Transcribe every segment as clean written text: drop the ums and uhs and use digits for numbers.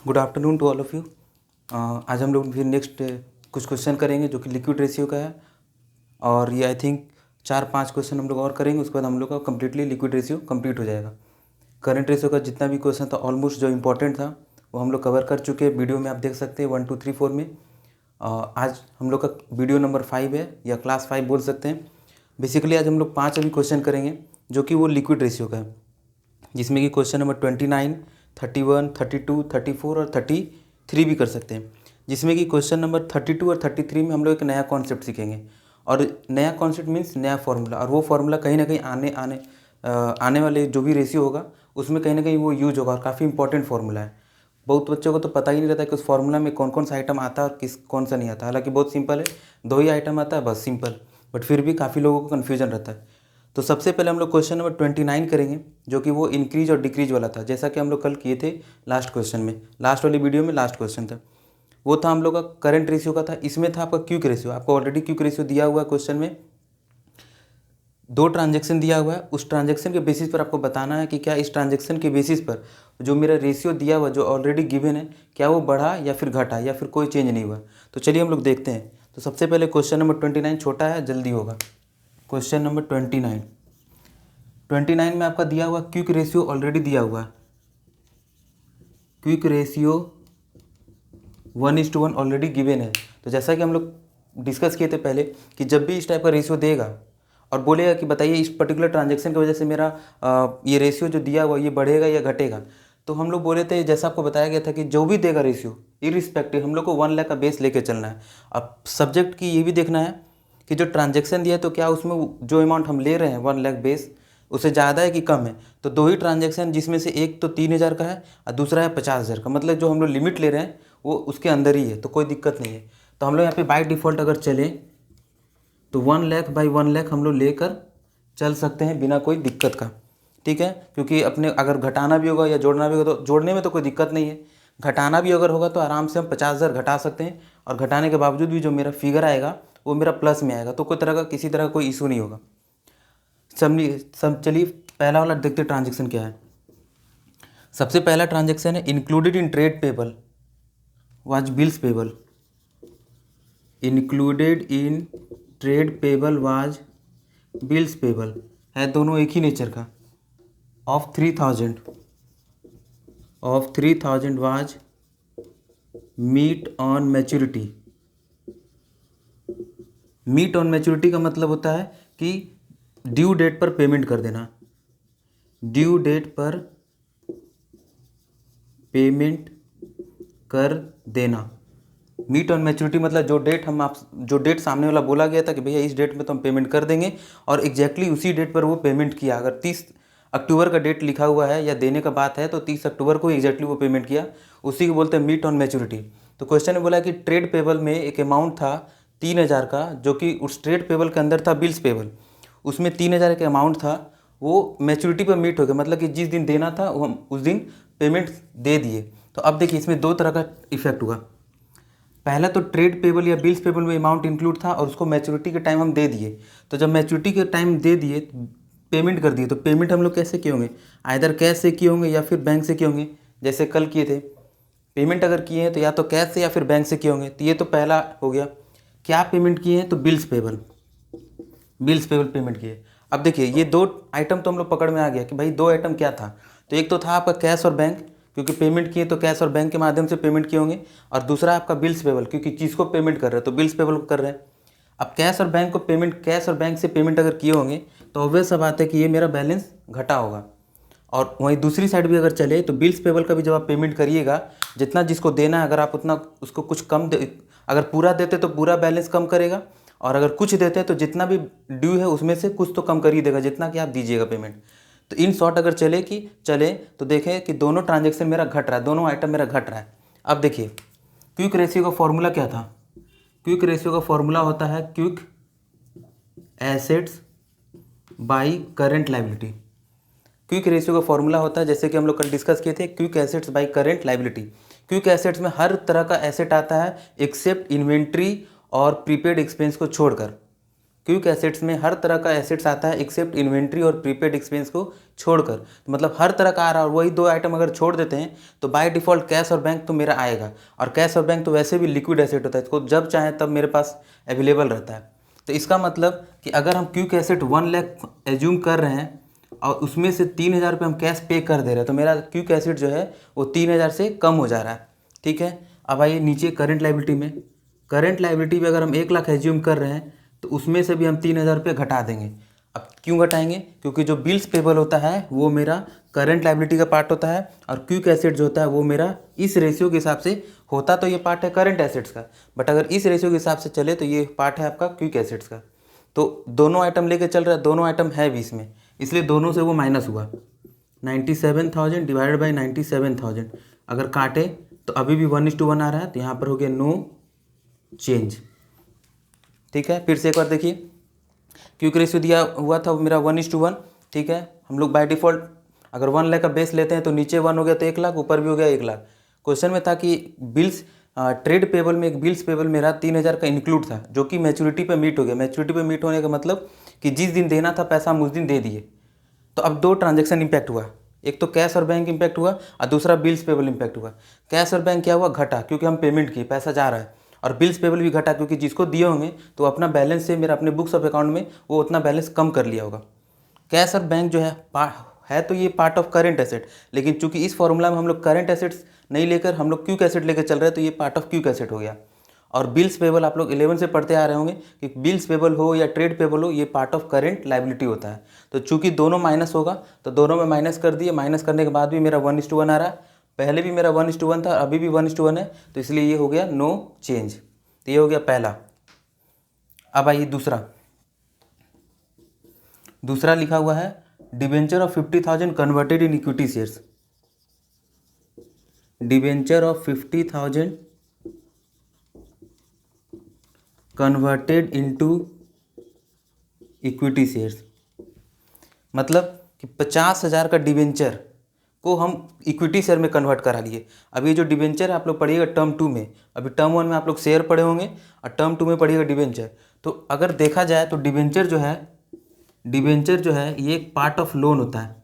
Good afternoon to all of you. आज हम लोग फिर नेक्स्ट कुछ क्वेश्चन करेंगे जो कि लिक्विड रेशियो का है, और ये आई थिंक 4-5 क्वेश्चन हम लोग और करेंगे। उसके बाद हम लोग का कम्प्लीटली लिक्विड रेशियो कंप्लीट हो जाएगा। करंट रेशियो का जितना भी क्वेश्चन था ऑलमोस्ट जो इंपॉर्टेंट था वो हम लोग कवर कर चुके हैं। वीडियो में आप देख सकते हैं 1 2 3 4 में। आज हम लोग का वीडियो नंबर 5 है, या क्लास 5 बोल सकते हैं। बेसिकली आज हम लोग 5 अभी क्वेश्चन करेंगे जो कि वो लिक्विड रेशियो का है, जिसमें कि क्वेश्चन नंबर 29, 31, 32, 34 और 33 भी कर सकते हैं। जिसमें कि क्वेश्चन नंबर 32 और 33 में हम लोग एक नया कॉन्सेप्ट सीखेंगे, और नया कॉन्सेप्ट मीन्स नया फार्मूला, और वो फार्मूला कहीं ना कहीं आने वाले जो भी रेशियो होगा उसमें कहीं ना कहीं वो यूज होगा, और काफ़ी इंपॉर्टेंट फार्मूला है। बहुत बच्चों को तो पता ही नहीं रहता कि उस फार्मूला में कौन कौन सा आइटम आता है और कौन सा नहीं आता। हालांकि बहुत सिंपल है, 2 ही आइटम आता है बस, सिंपल। बट फिर भी काफ़ी लोगों को कन्फ्यूजन रहता है। तो सबसे पहले हम लोग क्वेश्चन नंबर 29 करेंगे, जो कि वो इंक्रीज और डिक्रीज वाला था, जैसा कि हम लोग कल किए थे लास्ट क्वेश्चन में, लास्ट वाली वीडियो में लास्ट क्वेश्चन था। वो था हम लोग का करंट रेशियो का था। इसमें था आपका क्विक रेशियो। आपको ऑलरेडी क्विक रेशियो दिया हुआ है क्वेश्चन में, 2 ट्रांजेक्शन दिया हुआ है। उस ट्रांजेक्शन के बेसिस पर आपको बताना है कि क्या इस ट्रांजेक्शन के बेसिस पर जो मेरा रेशियो दिया हुआ जो ऑलरेडी गिवन है, क्या वो बढ़ा या फिर घटा या फिर कोई चेंज नहीं हुआ। तो चलिए हम लोग देखते हैं। तो सबसे पहले क्वेश्चन नंबर 29 छोटा है, जल्दी होगा। क्वेश्चन नंबर 29 में आपका दिया हुआ क्विक रेशियो ऑलरेडी दिया हुआ है। क्विक रेशियो 1:1 ऑलरेडी गिवन है। तो जैसा कि हम लोग डिस्कस किए थे पहले कि जब भी इस टाइप का रेशियो देगा और बोलेगा कि बताइए इस पर्टिकुलर ट्रांजैक्शन की वजह से मेरा ये रेशियो जो दिया हुआ ये बढ़ेगा या घटेगा, तो हम लोग बोले थे, जैसा आपको बताया गया था कि जो भी देगा रेशियो इरिस्पेक्टिव हम लोग को 1 लाख का बेस लेके चलना है। अब सब्जेक्ट की ये भी देखना है कि जो ट्रांजैक्शन दिया है तो क्या उसमें जो अमाउंट हम ले रहे हैं 1 लाख बेस उससे ज़्यादा है कि कम है। तो 2 ही ट्रांजैक्शन, जिसमें से एक तो 3,000 का है और दूसरा है 50,000 का, मतलब जो हम लोग लिमिट ले रहे हैं वो उसके अंदर ही है, तो कोई दिक्कत नहीं है। तो हम लोग यहाँ पे बाय डिफ़ॉल्ट अगर चलें तो 1 लाख बाई 1 लाख हम लोग लेकर चल सकते हैं बिना कोई दिक्कत का, ठीक है। क्योंकि अपने अगर घटाना भी होगा या जोड़ना भी होगा तो जोड़ने में तो कोई दिक्कत नहीं है, घटाना भी अगर होगा तो आराम से हम 50,000 घटा सकते हैं, और घटाने के बावजूद भी जो मेरा फिगर आएगा वो मेरा प्लस में आएगा, तो कोई तरह का किसी तरह का कोई इशू नहीं होगा। चलिए पहला वाला देखते ट्रांजेक्शन क्या है। सबसे पहला ट्रांजेक्शन है included in trade payable was bills payable. Included in trade payable was bills payable है, दोनों एक ही नेचर का। Of 3,000 was meet on maturity. Meet on maturity का मतलब होता है कि ड्यू डेट पर पेमेंट कर देना। ड्यू डेट पर पेमेंट कर देना। मीट ऑन मैच्योरिटी मतलब जो डेट सामने वाला बोला गया था कि भैया इस डेट में तो हम पेमेंट कर देंगे, और एग्जैक्टली उसी डेट पर वो पेमेंट किया। अगर 30 अक्टूबर का डेट लिखा हुआ है या देने का बात है तो 30 अक्टूबर को एग्जैक्टली वो पेमेंट किया, उसी को बोलते हैं मीट ऑन मैच्योरिटी। तो क्वेश्चन में बोला कि ट्रेड पेबल में एक अमाउंट था 3,000 का, जो कि उस ट्रेड पेबल के अंदर था बिल्स पेबल। उसमें 3,000 का अमाउंट था, वो मैच्योरिटी पर मीट हो गया, मतलब कि जिस दिन देना था वो हम उस दिन पेमेंट दे दिए। तो अब देखिए इसमें 2 तरह का इफेक्ट हुआ। पहला तो ट्रेड पेबल या बिल्स पेबल में अमाउंट इंक्लूड था और उसको मैच्योरिटी के टाइम हम दे दिए। तो जब मैच्योरिटी के टाइम दे दिए, पेमेंट कर दिए, तो पेमेंट हम लोग कैसे किए होंगे? आइदर कैश से किए होंगे या फिर बैंक से किए होंगे, जैसे कल किए थे। पेमेंट अगर किए हैं तो या तो कैश से या फिर बैंक से किए होंगे। तो ये तो पहला हो गया। क्या पेमेंट किए हैं? तो बिल्स पेबल पेमेंट किए। अब देखिए ये 2 आइटम तो हम लोग पकड़ में आ गया कि भाई 2 आइटम क्या था। तो एक तो था आपका कैश और बैंक, क्योंकि पेमेंट किए तो कैश और बैंक के माध्यम से पेमेंट किए होंगे, और दूसरा आपका बिल्स पेबल, क्योंकि किसको पेमेंट कर रहे हैं तो बिल्स पेबल को कर रहे हैं। अब कैश और बैंक से पेमेंट अगर किए होंगे तो ऑब्वियस सा बात है कि ये मेरा बैलेंस घटा होगा। और वहीं दूसरी साइड भी अगर चले तो बिल्स पेबल का भी जब आप पेमेंट करिएगा, जितना जिसको देना है अगर आप उतना उसको कुछ कम अगर पूरा देते तो पूरा बैलेंस कम करेगा, और अगर कुछ देते हैं तो जितना भी ड्यू है उसमें से कुछ तो कम कर ही देगा, जितना कि आप दीजिएगा पेमेंट। तो इन शॉर्ट अगर चले तो देखें कि दोनों ट्रांजेक्शन मेरा घट रहा है, दोनों आइटम मेरा घट रहा है। अब देखिए क्विक रेशियो का फॉर्मूला क्या था? क्विक रेशियो का फॉर्मूला होता है quick assets by current liability. Quick ratio का फॉर्मूला होता है, जैसे कि हम लोग कल डिस्कस किए थे, quick assets by current liability. Quick assets में हर तरह का एसेट आता है एक्सेप्ट इन्वेंट्री और प्रीपेड एक्सपेंस को छोड़कर। क्विक एसेट्स में हर तरह का एसेट्स आता है एक्सेप्ट इन्वेंट्री और प्रीपेड एक्सपेंस को छोड़कर। तो मतलब हर तरह का आ रहा है और वही दो आइटम अगर छोड़ देते हैं तो बाय डिफ़ॉल्ट कैश और बैंक तो मेरा आएगा, और कैश और बैंक तो वैसे भी लिक्विड एसेट होता है, इसको जब चाहे तब मेरे पास अवेलेबल रहता है। तो इसका मतलब कि अगर हम क्विक एसेट 1 लाख एज्यूम कर रहे हैं और उसमें से 3,000 रुपये हम कैश पे कर दे रहे हैं, तो मेरा क्विक एसेट जो है वो 3,000 से कम हो जा रहा है। ठीक है, अब आइए नीचे करंट लायबिलिटी में। करंट लायबिलिटी में अगर हम 1 लाख एज्यूम कर रहे हैं तो उसमें से भी हम 3,000 रुपये घटा देंगे। अब क्यों घटाएंगे? क्योंकि जो बिल्स पेबल होता है वो मेरा करंट लायबिलिटी का पार्ट होता है, और क्विक एसेट जो होता है वो मेरा इस रेशियो के हिसाब से होता, तो ये पार्ट है करंट एसेट्स का, बट अगर इस रेशियो के हिसाब से चले तो ये पार्ट है आपका क्विक एसेट्स का। तो दोनों आइटम लेके चल रहा है, दोनों आइटम है भी इसमें, इसलिए दोनों से वो माइनस हुआ। 97,000 डिवाइडेड बाई 97,000 अगर काटे तो अभी भी 1:1 आ रहा है, तो यहाँ पर हो गया नो चेंज। ठीक है, फिर से एक बार देखिए, क्विक रेशियो दिया हुआ था मेरा 1:1। ठीक है, हम लोग बाय डिफ़ॉल्ट अगर 1 लाख का बेस लेते हैं तो नीचे 1 हो गया तो 1 लाख, ऊपर भी हो गया 1 लाख। क्वेश्चन में था कि बिल्स ट्रेड पेबल में एक बिल्स पेबल मेरा 3,000 का इंक्लूड था, जो कि मैच्योरिटी पे मीट हो गया। मैच्योरिटी पे मीट होने का मतलब कि जिस दिन देना था पैसा हम उस दिन दे दिए। तो अब दो ट्रांजैक्शन इम्पैक्ट हुआ, एक तो कैश और बैंक इम्पैक्ट हुआ और दूसरा बिल्स पेबल इम्पैक्ट हुआ। कैश और बैंक क्या हुआ? घटा, क्योंकि हम पेमेंट किए, पैसा जा रहा है। और बिल्स पेबल भी घटा, क्योंकि जिसको दिए होंगे तो अपना बैलेंस से मेरा अपने बुक्स ऑफ अकाउंट में वो उतना बैलेंस कम कर लिया होगा। कैश और बैंक जो है तो ये पार्ट ऑफ करंट एसेट, लेकिन चूंकि इस फॉर्मूला में हम लोग करंट एसेट्स नहीं लेकर हम लोग क्विक एसेट लेकर चल रहे हैं, तो ये पार्ट ऑफ क्विक एसेट हो गया। और बिल्स पेबल आप लोग 11 से पढ़ते आ रहे होंगे कि बिल्स पेबल हो या ट्रेड पेबल हो, ये पार्ट ऑफ करंट लायबिलिटी होता है। तो चूंकि दोनों माइनस होगा तो दोनों में माइनस कर दिए, माइनस करने के बाद भी मेरा 1:1 आ रहा है। पहले भी मेरा 1:1 था, अभी भी 1:1 है, तो इसलिए ये हो गया नो चेंज। तो ये हो गया पहला। अब आइए दूसरा लिखा हुआ है debenture of 50,000 converted in equity shares. Debenture of 50,000 converted into equity shares, मतलब कि 50,000 का डिबेंचर को हम इक्विटी शेयर में कन्वर्ट करा लिए। अब ये जो डिबेंचर आप लोग पढ़िएगा टर्म 2 में, अभी टर्म 1 में आप लोग शेयर पढ़े होंगे और टर्म 2 में पढ़िएगा डिबेंचर। तो अगर देखा जाए तो डिबेंचर जो है ये एक पार्ट ऑफ लोन होता है,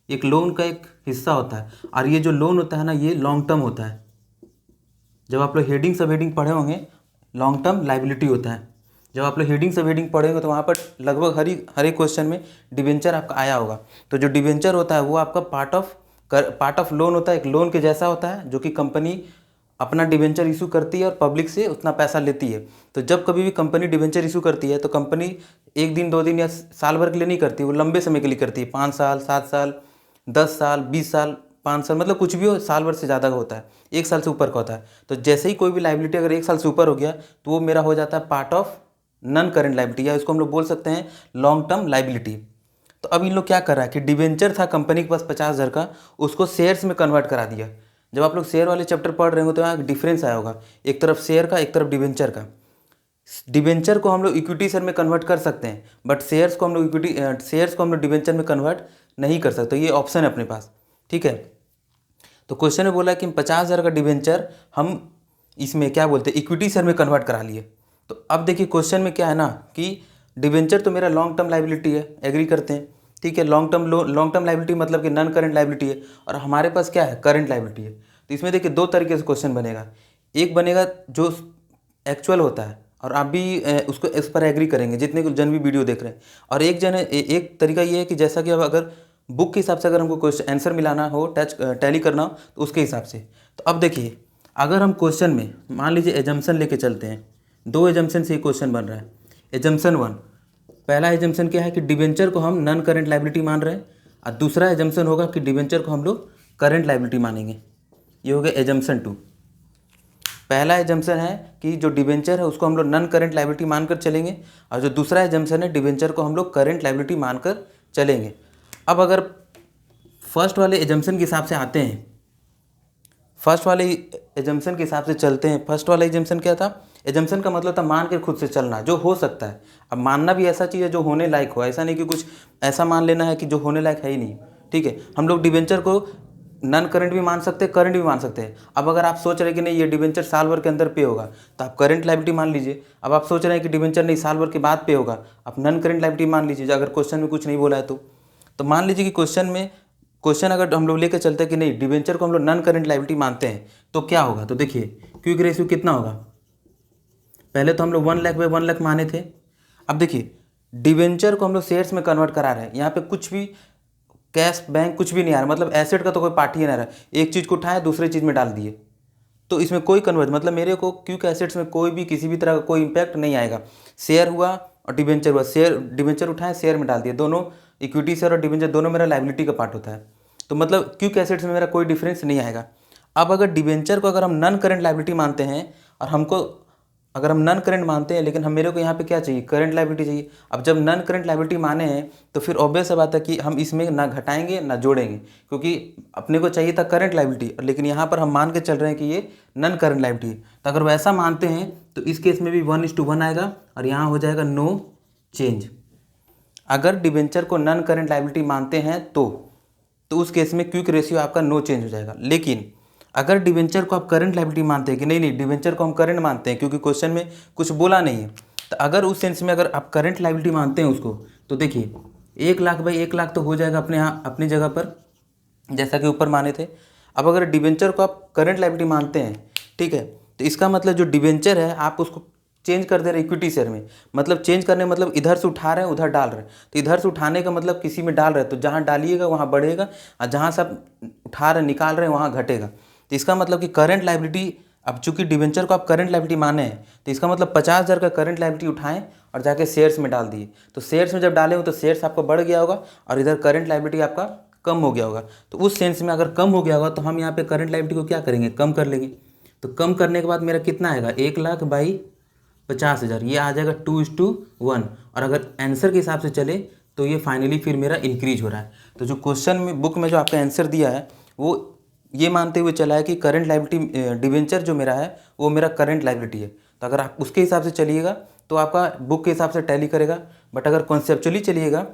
एक लोन का एक हिस्सा होता है, और ये जो लोन होता है ना ये लॉन्ग टर्म होता है। जब आप लोग हेडिंग सब हेडिंग पढ़े होंगे लॉन्ग टर्म लायबिलिटी होता है। जब आप लोग हेडिंग सब हेडिंग पढ़ेंगे तो वहाँ पर लगभग हर एक क्वेश्चन में डिबेंचर आपका आया होगा। तो जो डिबेंचर होता है वो आपका पार्ट ऑफ लोन होता है, एक लोन के जैसा होता है, जो कि कंपनी अपना डिबेंचर इशू करती है और पब्लिक से उतना पैसा लेती है। तो जब कभी भी कंपनी डिबेंचर इशू करती है तो कंपनी 1 दिन 2 दिन या साल भर के लिए नहीं करती, वो लंबे समय के लिए करती है। 5 साल, 7 साल, 10 साल, 20 साल, 5 साल, मतलब कुछ भी हो, साल भर से ज़्यादा का होता है, 1 साल से ऊपर का होता है। तो जैसे ही कोई भी लायबिलिटी अगर 1 साल से ऊपर हो गया तो वो मेरा हो जाता है part of non current liability, या इसको हम लोग बोल सकते हैं लॉन्ग टर्म लायबिलिटी। तो अब इन लोग क्या कर रहा है कि डिबेंचर था कंपनी के पास 50,000 का, उसको शेयर्स में कन्वर्ट करा दिया। जब आप लोग शेयर वाले चैप्टर पढ़ रहे हो तो यहाँ डिफरेंस आया होगा, एक तरफ शेयर का, एक तरफ डिबेंचर का। डिबेंचर को हम लोग इक्विटी शेयर में कन्वर्ट कर सकते हैं, बट शेयर्स को हम लोग डिबेंचर में कन्वर्ट नहीं कर सकते। ये ऑप्शन है अपने पास। ठीक है, तो क्वेश्चन में बोला कि 50,000 का डिबेंचर हम इसमें क्या बोलते हैं इक्विटी शेयर में कन्वर्ट करा लिए। तो अब देखिए क्वेश्चन में क्या है ना कि डिबेंचर तो मेरा लॉन्ग टर्म लायबिलिटी है, एग्री करते हैं। ठीक है, लॉन्ग टर्म लायबिलिटी मतलब कि नॉन करंट लायबिलिटी है, और हमारे पास क्या है करंट लायबिलिटी है। तो इसमें देखिए 2 तरीके से क्वेश्चन बनेगा। एक बनेगा जो एक्चुअल होता है और आप भी उसको इस पर एग्री करेंगे जितने जन भी वीडियो देख रहे हैं, और एक तरीका ये है कि जैसा कि अब अगर बुक के हिसाब से अगर हमको क्वेश्चन आंसर मिलाना हो, टैली करना हो तो उसके हिसाब से। तो अब देखिए अगर हम क्वेश्चन में मान लीजिए एजम्पशन लेके चलते हैं, 2 एजम्पशन से ये क्वेश्चन बन रहा है। एजम्पशन 1, पहला एजम्पशन क्या है कि डिबेंचर को हम नॉन करंट लायबिलिटी मान रहे हैं, और दूसरा एजम्पशन होगा कि डिबेंचर को हम लोग करंट लायबिलिटी मानेंगे। ये हो गया एजम्पशन 2। पहला एजम्पशन है कि जो डिबेंचर है उसको हम लोग नॉन करंट लायबिलिटी मानकर चलेंगे, और जो दूसरा एजम्पशन है डिबेंचर को हम लोग करंट लायबिलिटी मानकर चलेंगे। अब अगर फर्स्ट वाले एजम्पशन के हिसाब से आते हैं, फर्स्ट वाले एजम्पशन के हिसाब से चलते हैं। फर्स्ट वाला एजम्पशन क्या था? एजम्पशन का मतलब था मान के खुद से चलना, जो हो सकता है। अब मानना भी ऐसा चीज़ है जो होने लायक हो, ऐसा नहीं कि कुछ ऐसा मान लेना है कि जो होने लायक है ही नहीं। ठीक है, हम लोग डिबेंचर को नन करंट भी मान सकते हैं, करंट भी मान सकते हैं। अब अगर आप सोच रहे हैं कि नहीं ये डिबेंचर साल भर के अंदर पे होगा तो आप करंट लायबिलिटी मान लीजिए। अब आप सोच रहे हैं कि डिबेंचर नहीं साल भर के बाद पे होगा, आप नन करंट लायबिलिटी मान लीजिए, अगर क्वेश्चन में कुछ नहीं बोला है तो मान लीजिए कि क्वेश्चन अगर हम लोग लेकर चलते हैं कि नहीं डिबेंचर को हम लोग नन करंट लायबिलिटी मानते हैं तो क्या होगा। तो देखिए क्विक रेशियो कितना होगा, पहले तो हम लोग 1 लाख बाई 1 लाख माने थे। अब देखिए डिबेंचर को हम लोग शेयर्स में कन्वर्ट करा रहे हैं, यहाँ पे कुछ भी कैश बैंक कुछ भी नहीं आ रहा, मतलब एसेट का तो कोई पार्ट ही नहीं आ रहा है। एक चीज़ को उठाए दूसरे चीज़ में डाल दिए, तो इसमें कोई कन्वर्ट मतलब मेरे को क्विक एसेट्स में कोई भी किसी भी तरह का कोई इंपैक्ट नहीं आएगा। शेयर हुआ और डिबेंचर हुआ, शेयर डिबेंचर उठाए शेयर में डाल दिए, दोनों इक्विटी शेयर और डिबेंचर दोनों मेरा लायबिलिटी का पार्ट होता है, तो मतलब क्विक एसेट्स में मेरा कोई डिफरेंस नहीं आएगा। अब अगर डिबेंचर को अगर हम नन करंट लायबिलिटी मानते हैं और हमको अगर हम नन करंट मानते हैं लेकिन हम मेरे को यहाँ पे क्या चाहिए, करंट लायबिलिटी चाहिए। अब जब नन करंट लायबिलिटी माने हैं तो फिर ऑब्वियस सा बात है कि हम इसमें ना घटाएंगे ना जोड़ेंगे, क्योंकि अपने को चाहिए था करंट लायबिलिटी, लेकिन यहाँ पर हम मान के चल रहे हैं कि ये नन करंट लायबिलिटी है। तो अगर वैसा मानते हैं तो इस केस में भी 1:1 आएगा और यहाँ हो जाएगा नो चेंज। अगर डिबेंचर को नन करंट लायबिलिटी मानते हैं तो उस केस में क्विक रेशियो आपका नो चेंज हो जाएगा। लेकिन अगर डिबेंचर को आप करंट लायबिलिटी मानते हैं कि नहीं डिबेंचर को हम करंट मानते हैं क्योंकि क्वेश्चन में कुछ बोला नहीं है, तो अगर उस सेंस में अगर आप करंट लायबिलिटी मानते हैं उसको, तो देखिए 1 लाख बाई 1 लाख तो हो जाएगा अपने यहाँ अपनी जगह पर जैसा कि ऊपर माने थे। अब अगर डिबेंचर को आप करंट लायबिलिटी मानते हैं, ठीक है, तो इसका मतलब जो डिबेंचर है आप उसको चेंज कर दे रहे इक्विटी शेयर में, मतलब चेंज करने मतलब इधर से उठा रहे हैं उधर डाल रहे हैं। तो इधर से उठाने का मतलब किसी में डाल रहे हैं तो जहाँ डालिएगा वहाँ बढ़ेगा, और जहाँ से आप उठा रहे निकाल रहे हैं वहाँ घटेगा। तो इसका मतलब कि करंट लायबिलिटी, अब चूंकि डिबेंचर को आप करंट लायबिलिटी माने हैं तो इसका मतलब 50,000 का करंट लायबिलिटी उठाएं और जाके शेयर्स में डाल दिए। तो शेयर्स में जब डाले हो तो शेयर्स आपका बढ़ गया होगा और इधर करंट लायबिलिटी आपका कम हो गया होगा। तो उस सेंस में अगर कम हो गया होगा तो हम यहाँ पे करंट लायबिलिटी को क्या करेंगे, कम कर लेंगे। तो कम करने के बाद मेरा कितना आएगा, 1 लाख बाई 50,000, ये आ जाएगा 2:1। और अगर आंसर के हिसाब से चले तो ये फाइनली फिर मेरा इंक्रीज हो रहा है। तो जो क्वेश्चन में बुक में जो आपका आंसर दिया है वो ये मानते हुए चला है कि करंट लायबिलिटी डिबेंचर जो मेरा है वो मेरा करंट लायबिलिटी है। तो अगर आप उसके हिसाब से चलिएगा तो आपका बुक के हिसाब से टैली करेगा, बट अगर कॉन्सेप्चुअली चलिएगा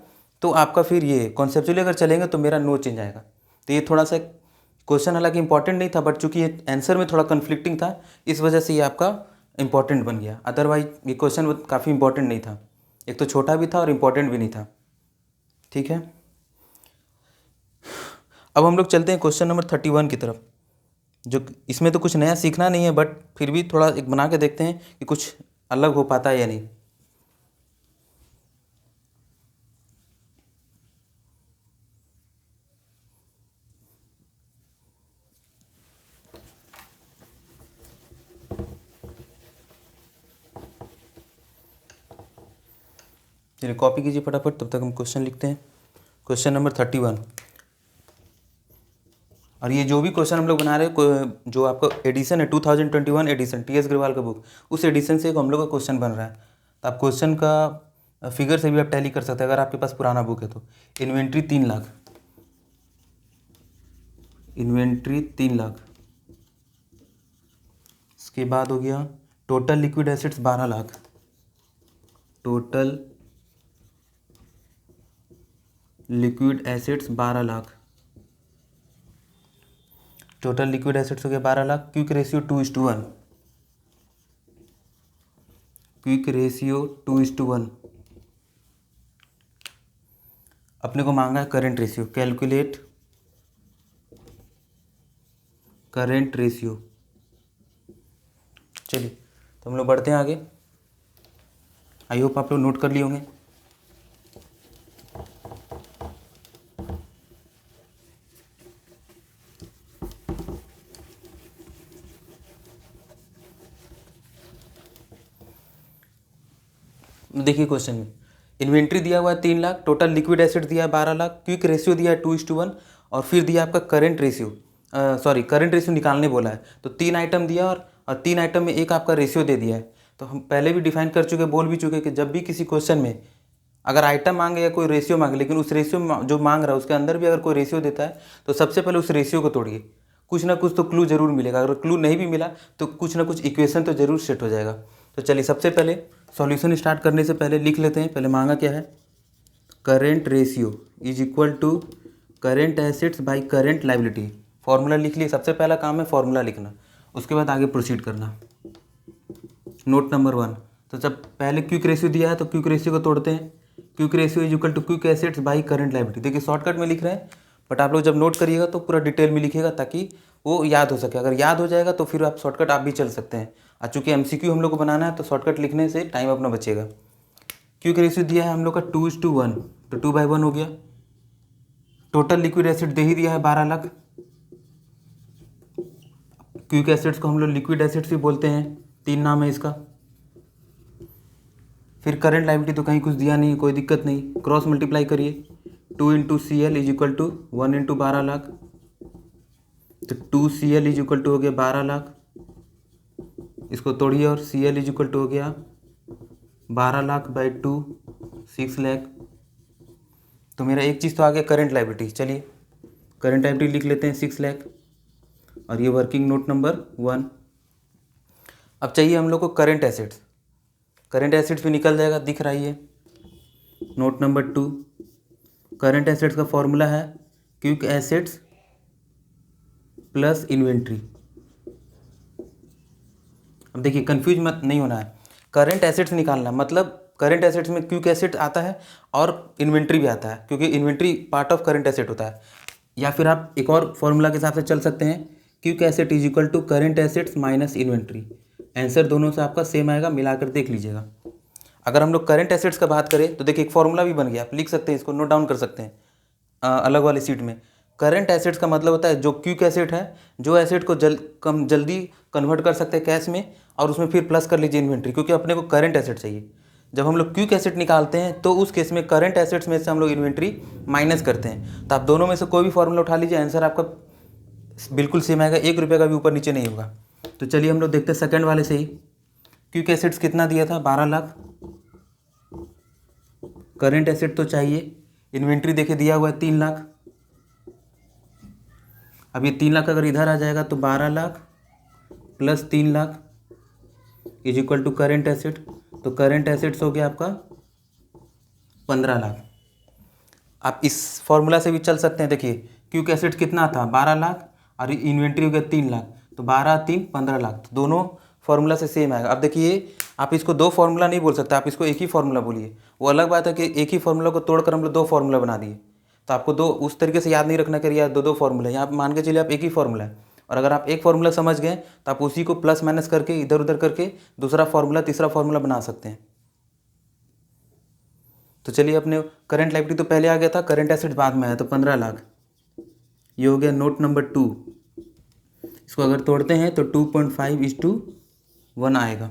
तो आपका फिर ये कॉन्सेप्चुअली अगर चलेंगे तो मेरा नो चेंज आएगा। तो ये थोड़ा सा क्वेश्चन हालांकि इंपॉर्टेंट नहीं था, बट चूंकि ये आंसर में थोड़ा कन्फ्लिक्टिंग था इस वजह से ये आपका इंपॉर्टेंट बन गया। अदरवाइज ये क्वेश्चन काफ़ी इंपॉर्टेंट नहीं था, एक तो छोटा भी था और इम्पॉर्टेंट भी नहीं था। ठीक है, अब हम लोग चलते हैं क्वेश्चन नंबर 31 की तरफ। जो इसमें तो कुछ नया सीखना नहीं है, बट फिर भी थोड़ा एक बना के देखते हैं कि कुछ अलग हो पाता है या नहीं। चलिए कॉपी कीजिए फटाफट, तब तक हम क्वेश्चन लिखते हैं। क्वेश्चन नंबर 31, और ये जो भी क्वेश्चन हम लोग बना रहे हैं जो आपका एडिशन है 2021 एडिशन टी एस अग्रवाल का बुक, उस एडिशन से एक हम लोग का क्वेश्चन बन रहा है। तो आप क्वेश्चन का फिगर से भी आप टैली कर सकते हैं अगर आपके पास पुराना बुक है तो। इन्वेंट्री 3 लाख, इन्वेंट्री 3 लाख, इसके बाद हो गया total liquid assets 12 lakh, total liquid assets 12 lakh, total liquid assets हो गया 12 lakh. Quick ratio 2:1, quick ratio 2:1। अपने को मांगा है current ratio, calculate current ratio. चलिए तो हम लोग बढ़ते हैं आगे। आई होप आप लोग नोट कर लिए होंगे। देखिए क्वेश्चन में इन्वेंट्री दिया हुआ है 3 लाख, टोटल लिक्विड एसेट दिया है 12 लाख, क्विक रेशियो दिया है 2:1 और फिर दिया आपका करंट रेशियो, करंट रेशियो निकालने बोला है। तो 3 आइटम दिया और 3 आइटम में एक आपका रेशियो दे दिया है। तो हम पहले भी डिफाइन कर चुके, बोल भी चुके कि जब भी किसी क्वेश्चन में अगर आइटम मांगे या कोई रेशियो मांगे, लेकिन उस रेशियो जो मांग रहा है उसके अंदर भी अगर कोई रेशियो देता है तो सबसे पहले उस रेशियो को तोड़िए, कुछ ना कुछ तो क्लू जरूर मिलेगा। अगर क्लू नहीं भी मिला तो कुछ ना कुछ इक्वेशन तो जरूर सेट हो जाएगा। तो चलिए सबसे पहले सॉल्यूशन स्टार्ट करने से पहले लिख लेते हैं। पहले मांगा क्या है, current ratio is equal to current assets by current liability. Formula लिख लिए, सबसे पहला काम है फॉर्मूला लिखना, उसके बाद आगे प्रोसीड करना। नोट नंबर 1, तो जब पहले क्विक रेशियो दिया है तो क्विक रेशियो को तोड़ते हैं। Quick ratio is equal to quick assets by current liability. देखिए शॉर्टकट में लिख रहे हैं, बट आप लोग जब नोट करिएगा तो पूरा डिटेल में लिखिएगा ताकि वो याद हो सके। अगर याद हो जाएगा तो फिर आप शॉर्टकट आप भी चल सकते हैं। और चूँकि MCQ हम लोग को बनाना है तो शॉर्टकट लिखने से टाइम अपना बचेगा। क्विक रेशियो दिया है हम लोग का 2:1, तो 2/1 हो गया। टोटल लिक्विड एसिड दे ही दिया है 12 लाख। क्विक एसिड्स को हम लोग लिक्विड एसिड्स भी बोलते हैं, 3 नाम है इसका। फिर करंट लायबिलिटी तो कहीं कुछ दिया नहीं, कोई दिक्कत नहीं, क्रॉस मल्टीप्लाई करिए। 2 × CL is equal to 1 × 12 lakh, तो 2CL इज इक्वल टू हो गया 12 लाख। इसको तोड़िए और CL इज इक्वल टू हो गया 12 लाख बाई 2, 6 लाख। तो मेरा एक चीज़ तो आ गया करंट लायबिलिटी। चलिए करंट लायबिलिटी लिख लेते हैं 6 लाख, और ये वर्किंग नोट नंबर 1। अब चाहिए हम लोग को करंट एसेट्स। करंट एसेट्स भी निकल जाएगा, दिख रहा है नोट नंबर 2। करंट एसेट्स का फॉर्मूला है क्विक एसेट्स प्लस इन्वेंट्री। अब देखिए कंफ्यूज मत नहीं होना है, करंट एसेट्स निकालना मतलब करंट एसेट्स में क्विक एसेट आता है और इन्वेंट्री भी आता है, क्योंकि inventory part of current asset होता है। या फिर आप एक और फॉर्मूला के हिसाब से चल सकते हैं, quick asset is equal to current assets minus inventory. Answer दोनों से आपका सेम आएगा, मिलाकर देख लीजिएगा। अगर हम लोग करंट एसेट्स का बात करें तो देखिए एक फॉर्मूला भी बन गया, आप लिख सकते हैं, इसको नोट डाउन कर सकते हैं अलग वाली सीट में। करंट एसेट्स का मतलब होता है जो क्विक एसेट है, जो एसेट को जल्दी कन्वर्ट कर सकते हैं कैश में, और उसमें फिर प्लस कर लीजिए इन्वेंट्री, क्योंकि अपने को करंट एसेट चाहिए। जब हम लोग क्विक एसेट निकालते हैं तो उस केस में करंट एसेट्स में से हम लोग इन्वेंट्री माइनस करते हैं। तो आप दोनों में से कोई भी फॉर्मूला उठा लीजिए, आंसर आपका बिल्कुल सेम आएगा, 1 रुपये का भी ऊपर नीचे नहीं होगा। तो चलिए हम लोग देखते हैं सेकंड वाले से ही। क्विक एसेट्स कितना दिया था, 12 लाख। करंट एसेट तो चाहिए, इन्वेंट्री देखिए दिया हुआ है 3 लाख। अब ये 3 लाख अगर इधर आ जाएगा तो 12 lakh plus 3 lakh is equal to current asset. तो करंट एसेट्स हो गया आपका 15 लाख। आप इस फॉर्मूला से भी चल सकते हैं। देखिए क्विक एसेट कितना था, 12 लाख, और इन्वेंट्री हो गया 3 लाख, तो 12 3 15 लाख, तो दोनों फार्मूला से सेम आएगा। अब देखिए आप इसको 2 फार्मूला नहीं बोल सकते, आप इसको एक ही फार्मूला बोलिए। वो अलग बात है कि एक ही फार्मूला को तोड़कर हम लोग 2 फार्मूला बना दिए, तो आपको 2 उस तरीके से याद नहीं रखना कि यार 2 फार्मूला। यहाँ मान के चलिए आप एक ही फार्मूला है, और अगर आप एक फार्मूला समझ गए तो आप उसी को प्लस माइनस करके इधर उधर करके दूसरा फार्मूला तीसरा फार्मूला बना सकते हैं। तो चलिए अपने करंट लायबिलिटी तो पहले आ गया था, करंट एसेट बाद में आया, तो 15 लाख। ये हो गया नोट नंबर 2। इसको अगर तोड़ते हैं तो 2.5:1 आएगा।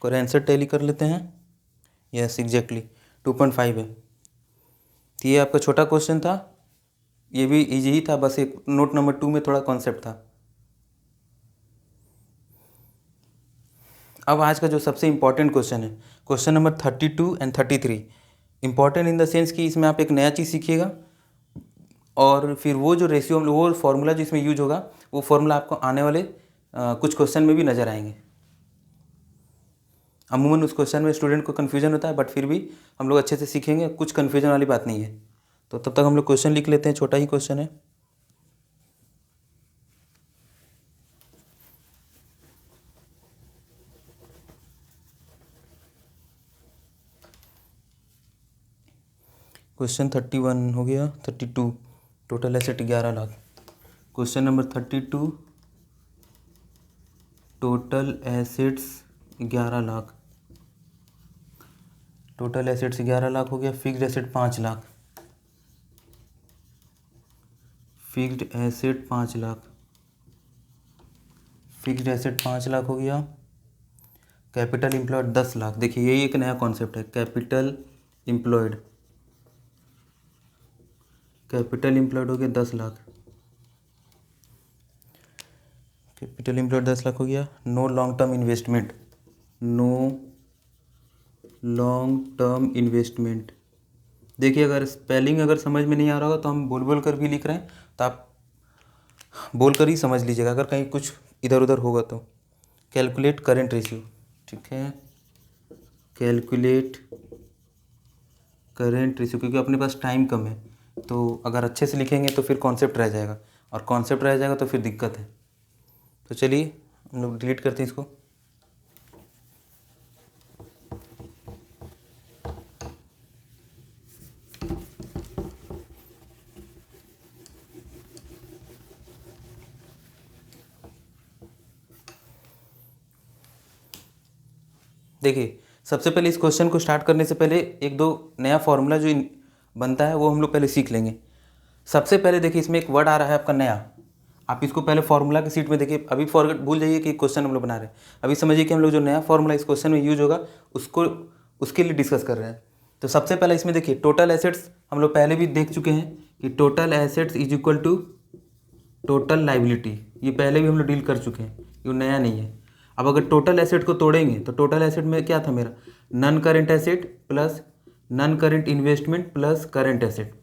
और आंसर टैली कर लेते हैं। यस एग्जैक्टली 2.5 है। तो ये आपका छोटा क्वेश्चन था, ये भी इजी ही था, बस एक नोट नंबर 2 में थोड़ा कॉन्सेप्ट था। अब आज का जो सबसे इम्पॉर्टेंट क्वेश्चन है, question number 32 and 33। Important in the sense कि इसमें आप एक नया चीज़ सीखिएगा, और फिर वो जो रेशियो वो फार्मूला जो इसमें यूज होगा, वो फार्मूला आपको आने वाले कुछ क्वेश्चन में भी नज़र आएंगे। अमूमन उस क्वेश्चन में स्टूडेंट को कन्फ्यूजन होता है, बट फिर भी हम लोग अच्छे से सीखेंगे, कुछ कन्फ्यूजन वाली बात नहीं है। तो तब तक हम लोग क्वेश्चन लिख लेते हैं, छोटा ही क्वेश्चन है। क्वेश्चन 31 हो गया, 32 total asset 11 lakh. Question number 32 total assets 11 lakh. Total assets 11 lakh हो गया। Fixed asset 5 lakh. Fixed asset 5 lakh. Fixed asset 5 lakh हो गया। Capital employed 10 lakh. देखिए यही एक नया कॉन्सेप्ट है, कैपिटल एम्प्लॉयड। कैपिटल एम्प्लॉयड हो गया 10 लाख। कैपिटल एम्प्लॉयड 10 लाख हो गया। No long term investment. No long term investment. देखिए अगर स्पेलिंग अगर समझ में नहीं आ रहा होगा तो हम बोल बोल कर भी लिख रहे हैं, तो आप बोल कर ही समझ लीजिएगा अगर कहीं कुछ इधर उधर होगा तो। कैलकुलेट करेंट रेशियो, ठीक है, कैलकुलेट करेंट रेशियो, क्योंकि अपने पास टाइम कम है, तो अगर अच्छे से लिखेंगे तो फिर कॉन्सेप्ट रह जाएगा। और कॉन्सेप्ट रह जाएगा तो फिर दिक्कत है। तो चलिए हम लोग डिलीट करते हैं इसको। देखिए सबसे पहले इस क्वेश्चन को स्टार्ट करने से पहले एक दो नया फॉर्मूला जो बनता है वो हम लोग पहले सीख लेंगे। सबसे पहले देखिए इसमें एक वर्ड आ रहा है आपका नया। आप इसको पहले फॉर्मूला की सीट में देखिए, अभी फॉरगेट भूल जाइए कि क्वेश्चन हम लोग बना रहे हैं। अभी समझिए कि हम लोग जो नया फॉर्मूला इस क्वेश्चन में यूज होगा उसको उसके लिए डिस्कस कर रहे हैं। तो सबसे पहले इसमें देखिए टोटल एसेट्स हम लोग पहले भी देख चुके हैं कि total assets is equal to total liability. ये पहले भी हम लोग डील कर चुके हैं, ये नया नहीं है। अब अगर टोटल एसेट को तोड़ेंगे तो टोटल एसेट में क्या था मेरा, non current asset plus non current investment plus current asset.